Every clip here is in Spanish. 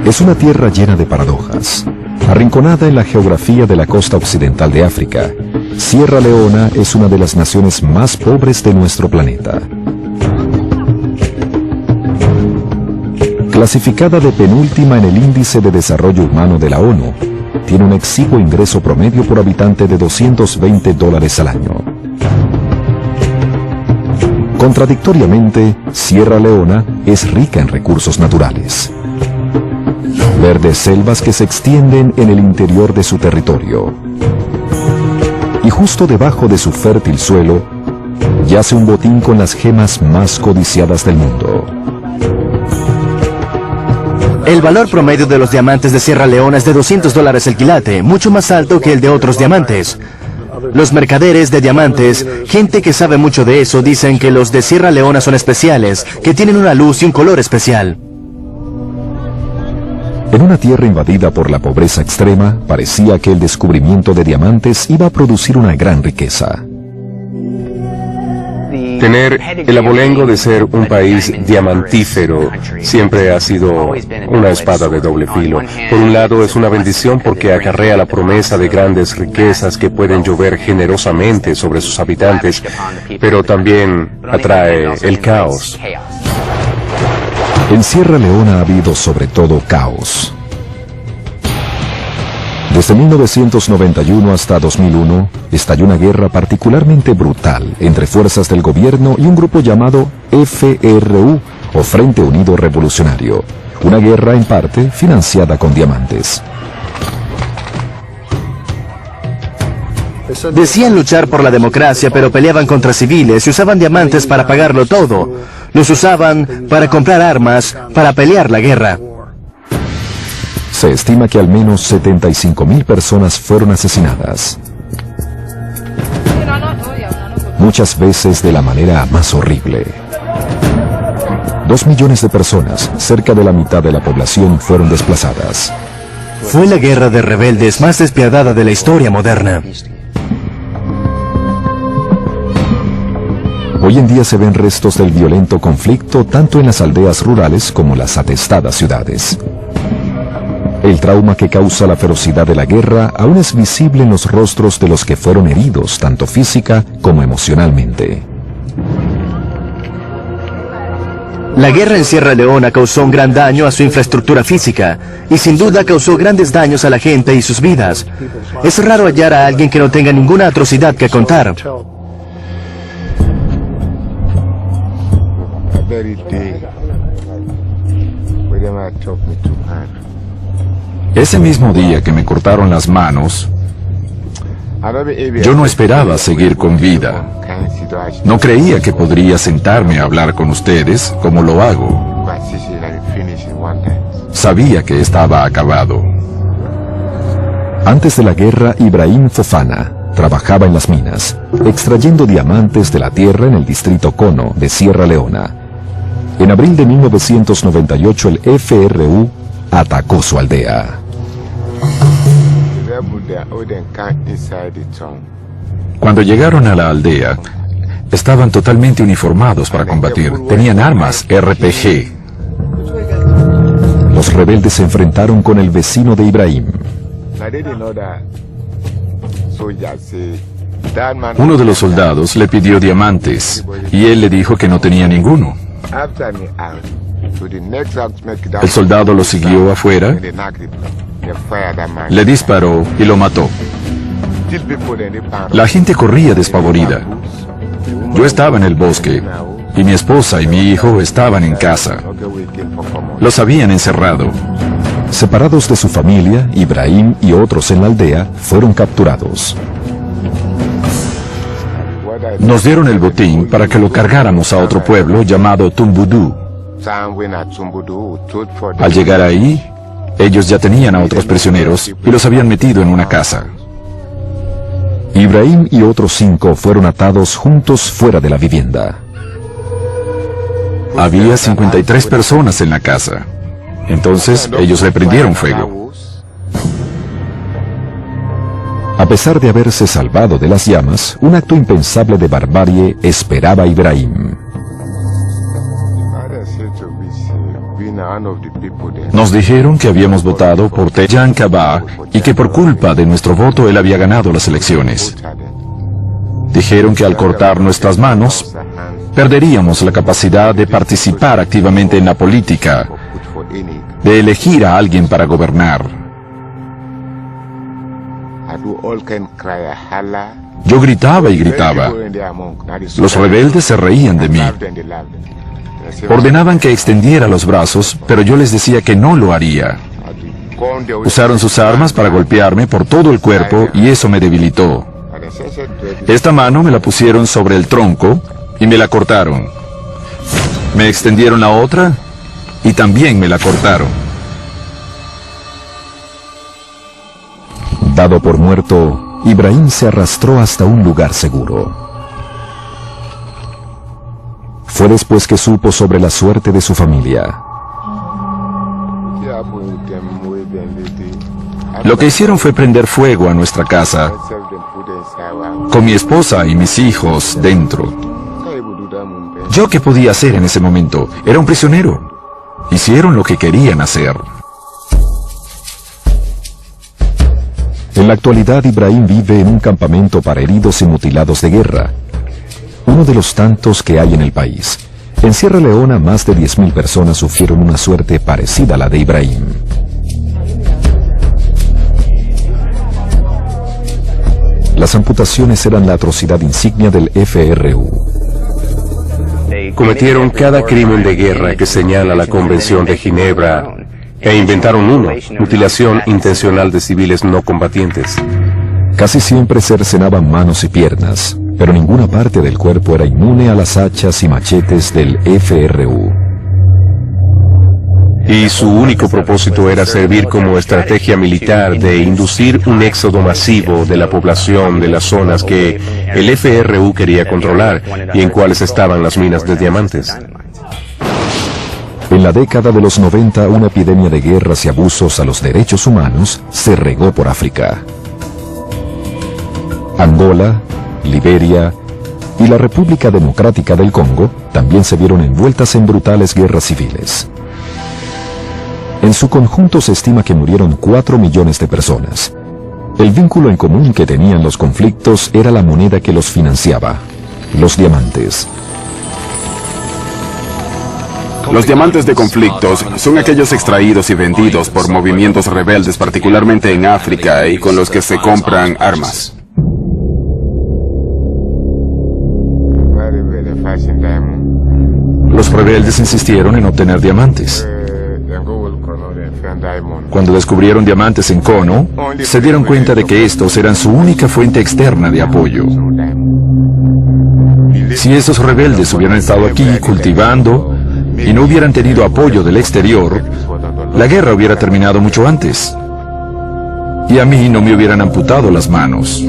Es una tierra llena de paradojas. Arrinconada en la geografía de la costa occidental de África, Sierra Leona es una de las naciones más pobres de nuestro planeta. Clasificada de penúltima en el Índice de Desarrollo Humano de la ONU, tiene un exiguo ingreso promedio por habitante de $220 al año. Contradictoriamente, Sierra Leona es rica en recursos naturales. Verdes selvas que se extienden en el interior de su territorio. Y justo debajo de su fértil suelo, yace un botín con las gemas más codiciadas del mundo. El valor promedio de los diamantes de Sierra Leona es de $200 el quilate, mucho más alto que el de otros diamantes. Los mercaderes de diamantes, gente que sabe mucho de eso, dicen que los de Sierra Leona son especiales, que tienen una luz y un color especial. En una tierra invadida por la pobreza extrema, parecía que el descubrimiento de diamantes iba a producir una gran riqueza. Tener el abolengo de ser un país diamantífero siempre ha sido una espada de doble filo. Por un lado es una bendición porque acarrea la promesa de grandes riquezas que pueden llover generosamente sobre sus habitantes, pero también atrae el caos. En Sierra Leona ha habido sobre todo caos. Desde 1991 hasta 2001, estalló una guerra particularmente brutal entre fuerzas del gobierno y un grupo llamado FRU, o Frente Unido Revolucionario. Una guerra en parte financiada con diamantes. Decían luchar por la democracia, pero peleaban contra civiles y usaban diamantes para pagarlo todo. Los usaban para comprar armas, para pelear la guerra. Se estima que al menos 75,000 personas fueron asesinadas. Muchas veces de la manera más horrible. 2 millones de personas, cerca de la mitad de la población, fueron desplazadas. Fue la guerra de rebeldes más despiadada de la historia moderna. Hoy en día se ven restos del violento conflicto tanto en las aldeas rurales como las atestadas ciudades. El trauma que causa la ferocidad de la guerra aún es visible en los rostros de los que fueron heridos tanto física como emocionalmente. La guerra en Sierra Leona causó un gran daño a su infraestructura física y sin duda causó grandes daños a la gente y sus vidas. Es raro hallar a alguien que no tenga ninguna atrocidad que contar. Ese mismo día que me cortaron las manos, yo no esperaba seguir con vida. No creía que podría sentarme a hablar con ustedes como lo hago. Sabía que estaba acabado. Antes de la guerra, Ibrahim Fofana trabajaba en las minas, extrayendo diamantes de la tierra en el distrito Kono de Sierra Leona. En abril de 1998, el FRU atacó su aldea. Cuando llegaron a la aldea, estaban totalmente uniformados para combatir. Tenían armas RPG. Los rebeldes se enfrentaron con el vecino de Ibrahim. Uno de los soldados le pidió diamantes y él le dijo que no tenía ninguno. El soldado lo siguió afuera, le disparó y lo mató. La gente corría despavorida. Yo estaba en el bosque y mi esposa y mi hijo estaban en casa. Los habían encerrado. Separados de su familia, Ibrahim y otros en la aldea fueron capturados. Nos dieron el botín para que lo cargáramos a otro pueblo llamado Tumbudú. Al llegar ahí, ellos ya tenían a otros prisioneros y los habían metido en una casa. Ibrahim y otros 5 fueron atados juntos fuera de la vivienda. Había 53 personas en la casa. Entonces ellos le prendieron fuego. A pesar de haberse salvado de las llamas, un acto impensable de barbarie esperaba a Ibrahim. Nos dijeron que habíamos votado por Tejan Kaba y que por culpa de nuestro voto él había ganado las elecciones. Dijeron que al cortar nuestras manos, perderíamos la capacidad de participar activamente en la política, de elegir a alguien para gobernar. Yo gritaba y gritaba. Los rebeldes se reían de mí. Ordenaban que extendiera los brazos, pero yo les decía que no lo haría. Usaron sus armas para golpearme por todo el cuerpo y eso me debilitó. Esta mano me la pusieron sobre el tronco y me la cortaron. Me extendieron la otra y también me la cortaron. Dado por muerto, Ibrahim se arrastró hasta un lugar seguro. Fue después que supo sobre la suerte de su familia. Lo que hicieron fue prender fuego a nuestra casa, con mi esposa y mis hijos dentro. ¿Yo qué podía hacer en ese momento? Era un prisionero. Hicieron lo que querían hacer. En la actualidad, Ibrahim vive en un campamento para heridos y mutilados de guerra, uno de los tantos que hay en el país. En Sierra Leona, más de 10.000 personas sufrieron una suerte parecida a la de Ibrahim. Las amputaciones eran la atrocidad insignia del FRU. Cometieron cada crimen de guerra que señala la Convención de Ginebra e inventaron uno: mutilación intencional de civiles no combatientes. Casi siempre cercenaban manos y piernas, pero ninguna parte del cuerpo era inmune a las hachas y machetes del FRU. Y su único propósito era servir como estrategia militar de inducir un éxodo masivo de la población de las zonas que el FRU quería controlar y en cuales estaban las minas de diamantes. En la década de los 90, una epidemia de guerras y abusos a los derechos humanos se regó por África. Angola, Liberia y la República Democrática del Congo también se vieron envueltas en brutales guerras civiles. En su conjunto se estima que murieron 4 millones de personas. El vínculo en común que tenían los conflictos era la moneda que los financiaba: los diamantes. Los diamantes de conflictos son aquellos extraídos y vendidos por movimientos rebeldes, particularmente en África, y con los que se compran armas. Los rebeldes insistieron en obtener diamantes. Cuando descubrieron diamantes en Kono, se dieron cuenta de que estos eran su única fuente externa de apoyo. Si esos rebeldes hubieran estado aquí cultivando y no hubieran tenido apoyo del exterior, la guerra hubiera terminado mucho antes. Y a mí no me hubieran amputado las manos.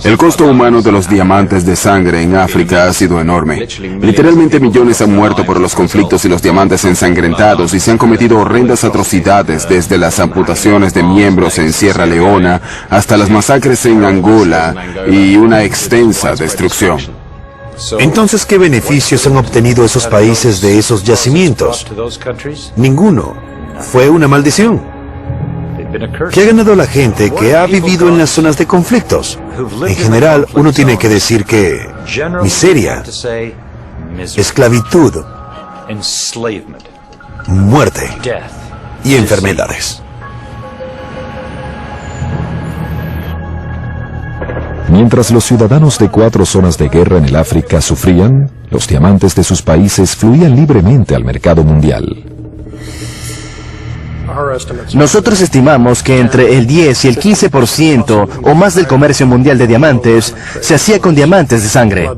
El costo humano de los diamantes de sangre en África ha sido enorme. Literalmente millones han muerto por los conflictos y los diamantes ensangrentados, y se han cometido horrendas atrocidades, desde las amputaciones de miembros en Sierra Leona hasta las masacres en Angola y una extensa destrucción. Entonces, ¿qué beneficios han obtenido esos países de esos yacimientos? Ninguno. Fue una maldición. ¿Qué ha ganado la gente que ha vivido en las zonas de conflictos? En general, uno tiene que decir que miseria, esclavitud, muerte y enfermedades. Mientras los ciudadanos de 4 zonas de guerra en el África sufrían, los diamantes de sus países fluían libremente al mercado mundial. Nosotros estimamos que entre el 10 y el 15% o más del comercio mundial de diamantes se hacía con diamantes de sangre.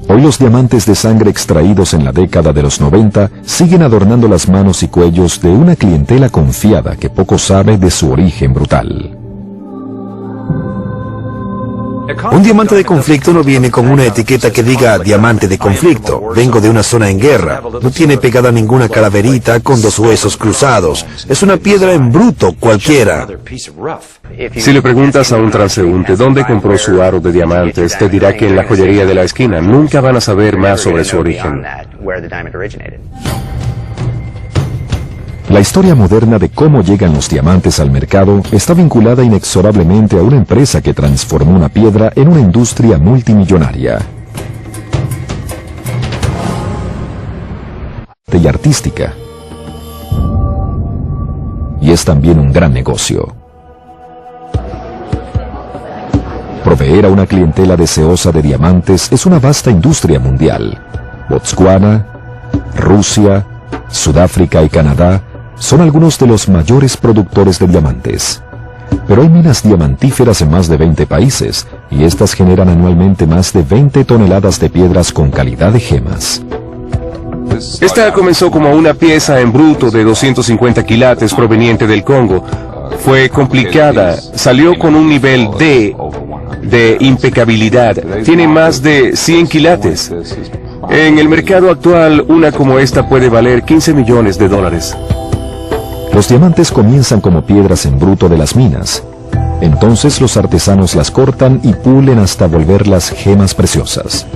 Hoy los diamantes de sangre extraídos en la década de los 90 siguen adornando las manos y cuellos de una clientela confiada que poco sabe de su origen brutal. Un diamante de conflicto no viene con una etiqueta que diga diamante de conflicto. Vengo de una zona en guerra. No tiene pegada ninguna calaverita con dos huesos cruzados. Es una piedra en bruto cualquiera. Si le preguntas a un transeúnte dónde compró su aro de diamantes, te dirá que en la joyería de la esquina. Nunca van a saber más sobre su origen. La historia moderna de cómo llegan los diamantes al mercado está vinculada inexorablemente a una empresa que transformó una piedra en una industria multimillonaria y artística. Y es también un gran negocio. Proveer a una clientela deseosa de diamantes es una vasta industria mundial. Botswana, Rusia, Sudáfrica y Canadá son algunos de los mayores productores de diamantes. Pero hay minas diamantíferas en más de 20 países, y estas generan anualmente más de 20 toneladas de piedras con calidad de gemas. Esta comenzó como una pieza en bruto de 250 quilates proveniente del Congo. Fue complicada, salió con un nivel D de impecabilidad. Tiene más de 100 quilates. En el mercado actual, una como esta puede valer 15 millones de dólares. Los diamantes comienzan como piedras en bruto de las minas. Entonces los artesanos las cortan y pulen hasta volverlas gemas preciosas.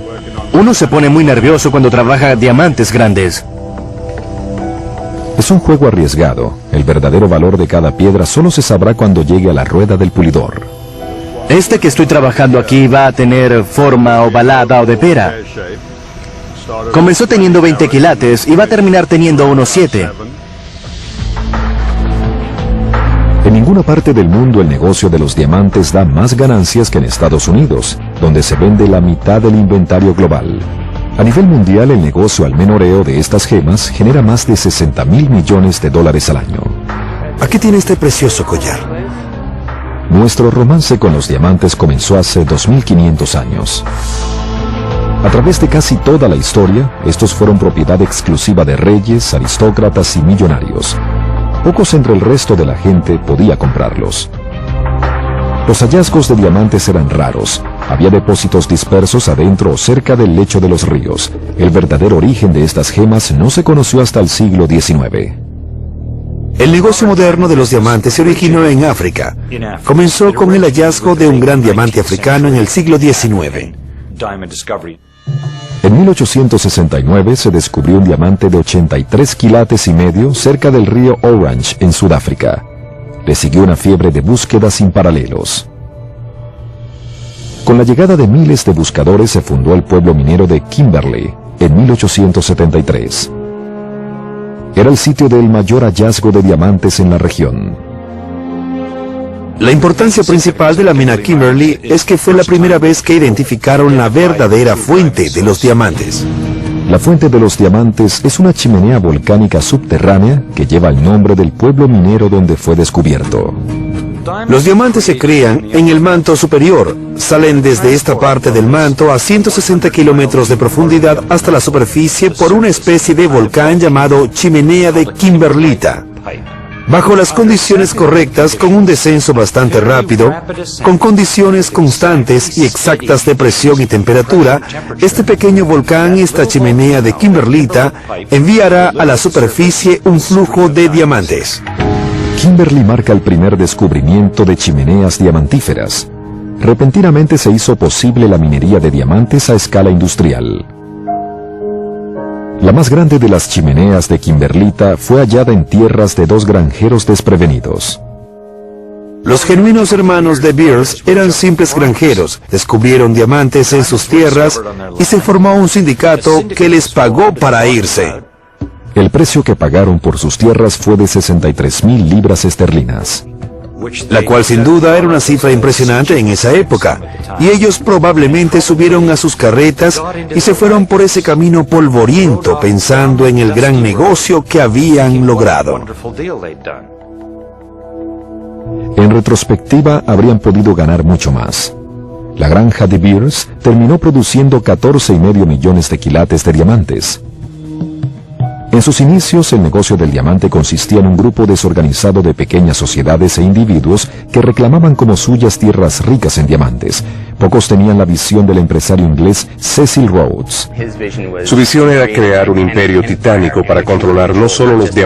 Uno se pone muy nervioso cuando trabaja diamantes grandes. Es un juego arriesgado. El verdadero valor de cada piedra solo se sabrá cuando llegue a la rueda del pulidor. Este que estoy trabajando aquí va a tener forma ovalada o de pera. Comenzó teniendo 20 quilates y va a terminar teniendo unos 7. En ninguna parte del mundo el negocio de los diamantes da más ganancias que en Estados Unidos, donde se vende la mitad del inventario global. A nivel mundial, el negocio al menoreo de estas gemas genera más de 60.000 millones de dólares al año. ¿A qué tiene este precioso collar? Nuestro romance con los diamantes comenzó hace 2.500 años. A través de casi toda la historia, estos fueron propiedad exclusiva de reyes, aristócratas y millonarios. Pocos entre el resto de la gente podía comprarlos. Los hallazgos de diamantes eran raros. Había depósitos dispersos adentro o cerca del lecho de los ríos. El verdadero origen de estas gemas no se conoció hasta el siglo XIX. El negocio moderno de los diamantes se originó en África. Comenzó con el hallazgo de un gran diamante africano en el siglo XIX. En 1869 se descubrió un diamante de 83 quilates y medio cerca del río Orange, en Sudáfrica. Le siguió una fiebre de búsqueda sin paralelos. Con la llegada de miles de buscadores se fundó el pueblo minero de Kimberley en 1873. Era el sitio del mayor hallazgo de diamantes en la región. La importancia principal de la mina Kimberley es que fue la primera vez que identificaron la verdadera fuente de los diamantes. La fuente de los diamantes es una chimenea volcánica subterránea que lleva el nombre del pueblo minero donde fue descubierto. Los diamantes se crean en el manto superior. Salen desde esta parte del manto a 160 kilómetros de profundidad hasta la superficie por una especie de volcán llamado chimenea de Kimberlita. Bajo las condiciones correctas, con un descenso bastante rápido, con condiciones constantes y exactas de presión y temperatura, este pequeño volcán, esta chimenea de Kimberlita, enviará a la superficie un flujo de diamantes. Kimberley marca el primer descubrimiento de chimeneas diamantíferas. Repentinamente se hizo posible la minería de diamantes a escala industrial. La más grande de las chimeneas de Kimberlita fue hallada en tierras de dos granjeros desprevenidos. Los genuinos hermanos de Beers eran simples granjeros, descubrieron diamantes en sus tierras y se formó un sindicato que les pagó para irse. El precio que pagaron por sus tierras fue de 63.000 libras esterlinas. La cual sin duda era una cifra impresionante en esa época, y ellos probablemente subieron a sus carretas y se fueron por ese camino polvoriento pensando en el gran negocio que habían logrado. En retrospectiva, habrían podido ganar mucho más. La granja de Beers terminó produciendo 14,5 millones de quilates de diamantes. En sus inicios, el negocio del diamante consistía en un grupo desorganizado de pequeñas sociedades e individuos que reclamaban como suyas tierras ricas en diamantes, Pocos tenían la visión del empresario inglés Cecil Rhodes. Su visión era crear un imperio titánico para controlar no solo los diamantes,